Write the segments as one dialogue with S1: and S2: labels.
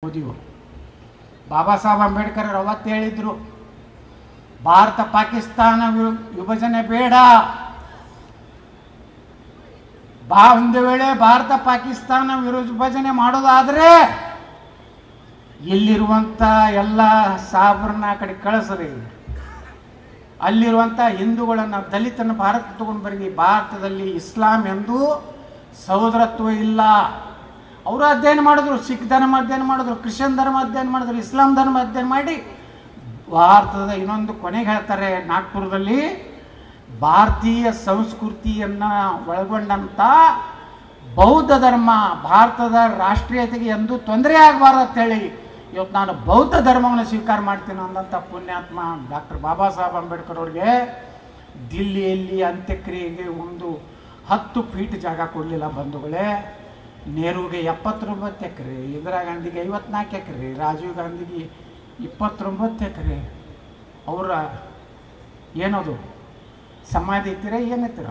S1: ಮೋದಿಯವರು ಬಾಬಾ ಸಾಹೇಬ್ ಅಂಬೇಡ್ಕರ್ ಅವತ್ತು ಹೇಳಿದ್ರು, ಭಾರತ ಪಾಕಿಸ್ತಾನ ವಿಭಜನೆ ಬೇಡ. ಒಂದು ವೇಳೆ ಭಾರತ ಪಾಕಿಸ್ತಾನ ವಿಭಜನೆ ಮಾಡೋದಾದ್ರೆ ಇಲ್ಲಿರುವಂಥ ಎಲ್ಲ ಸಾಬ್ರನ್ನ ಕಡೆ ಕಳಿಸ್ರಿ, ಅಲ್ಲಿರುವಂಥ ಹಿಂದೂಗಳನ್ನು ದಲಿತನ ಭಾರತ ತಗೊಂಡು ಬರ್ರಿ. ಭಾರತದಲ್ಲಿ ಇಸ್ಲಾಂ ಎಂದು ಸಹೋದರತ್ವ ಇಲ್ಲ. ಅವರು ಅಧ್ಯಯನ ಮಾಡಿದ್ರು, ಸಿಖ್ ಧರ್ಮ ಅಧ್ಯಯನ ಮಾಡಿದ್ರು, ಕ್ರಿಶ್ಚಿಯನ್ ಧರ್ಮ ಅಧ್ಯಯನ ಮಾಡಿದ್ರು, ಇಸ್ಲಾಂ ಧರ್ಮ ಅಧ್ಯಯನ ಮಾಡಿ ಭಾರತದ ಇನ್ನೊಂದು ಕೊನೆಗೆ ಹೇಳ್ತಾರೆ, ನಾಗ್ಪುರದಲ್ಲಿ ಭಾರತೀಯ ಸಂಸ್ಕೃತಿಯನ್ನು ಒಳಗೊಂಡಂಥ ಬೌದ್ಧ ಧರ್ಮ ಭಾರತದ ರಾಷ್ಟ್ರೀಯತೆಗೆ ಎಂದೂ ತೊಂದರೆ ಆಗಬಾರ್ದು ಅಂತೇಳಿ ಇವತ್ತು ನಾನು ಬೌದ್ಧ ಧರ್ಮವನ್ನು ಸ್ವೀಕಾರ ಮಾಡ್ತೀನಿ ಅಂದಂಥ ಪುಣ್ಯಾತ್ಮ ಡಾಕ್ಟರ್ ಬಾಬಾ ಸಾಹೇಬ್ ಅಂಬೇಡ್ಕರ್ ಅವ್ರಿಗೆ ದಿಲ್ಲಿಯಲ್ಲಿ ಅಂತ್ಯಕ್ರಿಯೆಗೆ ಒಂದು 10 ಫೀಟ್ ಜಾಗ ಕೊಡಲಿಲ್ಲ ಬಂಧುಗಳೇ. ನೆಹರುಗೆ 79 ಎಕರೆ, ಇಂದಿರಾ ಗಾಂಧಿಗೆ 54 ಎಕರೆ, ರಾಜೀವ್ ಗಾಂಧಿಗೆ 29 ಎಕರೆ. ಅವರ ಏನದು ಸಮಾಧಿ ಇತ್ತೀರ ಏನತ್ತೀರ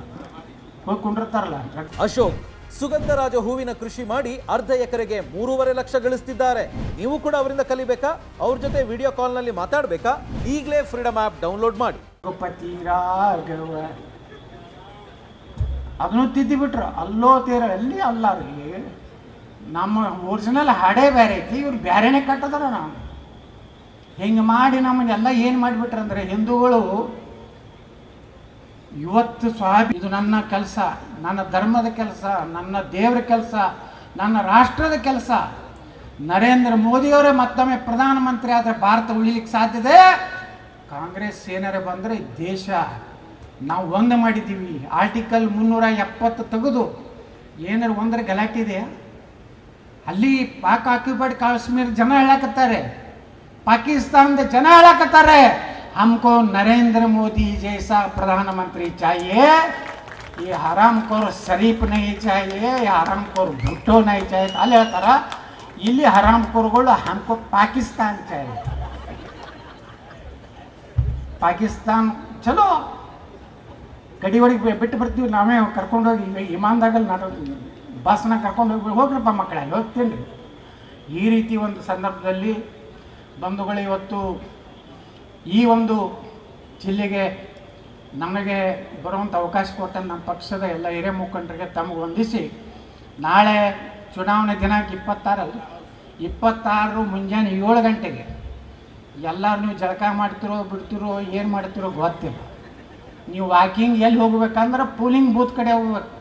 S1: ಹೋಗಿ ಕೊಂಡಿರ್ತಾರಲ್ಲ.
S2: ಅಶೋಕ್ ಸುಗಂಧರಾಜ ಹೂವಿನ ಕೃಷಿ ಮಾಡಿ ಅರ್ಧ ಎಕರೆಗೆ 3.5 ಲಕ್ಷ ಗಳಿಸ್ತಿದ್ದಾರೆ. ನೀವು ಕೂಡ ಅವರಿಂದ ಕಲಿಬೇಕಾ? ಅವ್ರ ಜೊತೆ ವಿಡಿಯೋ ಕಾಲ್ನಲ್ಲಿ ಮಾತಾಡಬೇಕಾ? ಈಗಲೇ ಫ್ರೀಡಮ್ ಆ್ಯಪ್ ಡೌನ್ಲೋಡ್ ಮಾಡಿ.
S1: ರಘುಪತಿ ರಾಘವ ಅದನ್ನು ತಿದ್ದಿಬಿಟ್ರು. ಅಲ್ಲೋ ತೀರ ಎಲ್ಲಿ ಅಲ್ಲ ರೀ, ನಮ್ಮ ಒರಿಜಿನಲ್ ಹಾಡೇ ಬೇರೆ ಐತಿ, ಇವ್ರು ಬೇರೆನೇ ಕಟ್ಟದಾರ. ನಾವು ಹಿಂಗೆ ಮಾಡಿ ನಮ್ಮನ್ನೆಲ್ಲ ಏನು ಮಾಡಿಬಿಟ್ರಂದ್ರೆ ಹಿಂದೂಗಳು ಇವತ್ತು ಇದು ನನ್ನ ಕೆಲಸ, ನನ್ನ ಧರ್ಮದ ಕೆಲಸ, ನನ್ನ ದೇವರ ಕೆಲಸ, ನನ್ನ ರಾಷ್ಟ್ರದ ಕೆಲಸ. ನರೇಂದ್ರ ಮೋದಿಯವರೇ ಮತ್ತೊಮ್ಮೆ ಪ್ರಧಾನಮಂತ್ರಿ ಆದರೆ ಭಾರತ ಉಳಿಲಿಕ್ಕೆ ಸಾಧ್ಯತೆ. ಕಾಂಗ್ರೆಸ್ ಏನಾರ ಬಂದರೆ ದೇಶ ನಾವು ಒಂದು ಮಾಡಿದ್ದೀವಿ. ಆರ್ಟಿಕಲ್ 370 ತೆಗೆದು ಏನಾರು ಒಂದರ ಗಲಾಟೆ ಇದೆ. ಅಲ್ಲಿ ಪಾಕ್ ಆಕ್ಯುಪೈಡ್ ಕಾಶ್ಮೀರ ಜನ ಹೇಳಕತ್ತಾರೆ, ಪಾಕಿಸ್ತಾನದ ಜನ ಹೇಳಕತ್ತಾರೆ, हमको नरेंद्र मोदी जैसा प्रधानमंत्री चाहिए, ये हरामखोर शरीफ नहीं चाहिए, ये हरामखोर भुट्टो नहीं चाहिए. ಅಲ್ಲಿ ಹೇಳ್ತಾರ, ಇಲ್ಲಿ ಹರಾಮ್ಖೋರ್ಗಳು हमको पाकिस्तान चाहिए. ಪಾಕಿಸ್ತಾನ್ ಚಲೋ ಗಡಿ ಒಳಗೆ ಬಿಟ್ಟು ಬರ್ತೀವಿ, ನಾವೇ ಕರ್ಕೊಂಡೋಗಿ ವಿಮಾನದಾಗಲ್ಲಿ ಬಸ್ನ ಕರ್ಕೊಂಡೋಗಿ ಹೋಗ್ರಪ್ಪ ಮಕ್ಕಳಲ್ಲಿ ಹೋಗ್ತೀನಿ ರೀ. ಈ ರೀತಿ ಒಂದು ಸಂದರ್ಭದಲ್ಲಿ ಬಂಧುಗಳು ಇವತ್ತು ಈ ಒಂದು ಜಿಲ್ಲೆಗೆ ನಮಗೆ ಬರುವಂಥ ಅವಕಾಶ ಕೊಟ್ಟ ನಮ್ಮ ಪಕ್ಷದ ಎಲ್ಲ ಹಿರಿಯ ಮುಖಂಡರಿಗೆ ತಮಗೆ ವಂದಿಸಿ, ನಾಳೆ ಚುನಾವಣೆ ದಿನಾಂಕ 26 ಮುಂಜಾನೆ 7 ಗಂಟೆಗೆ ಎಲ್ಲರೂ ನೀವು ಜಳಕ ಮಾಡ್ತಿರೋ ಬಿಡ್ತಿರೋ ಏನು ಮಾಡ್ತಿರೋ ಗೊತ್ತಿಲ್ಲ. ನೀವು ವಾಕಿಂಗ್ ಎಲ್ಲಿ ಹೋಗ್ಬೇಕಂದ್ರೆ ಪೋಲಿಂಗ್ ಬೂತ್ ಕಡೆ ಹೋಗ್ಬೇಕು.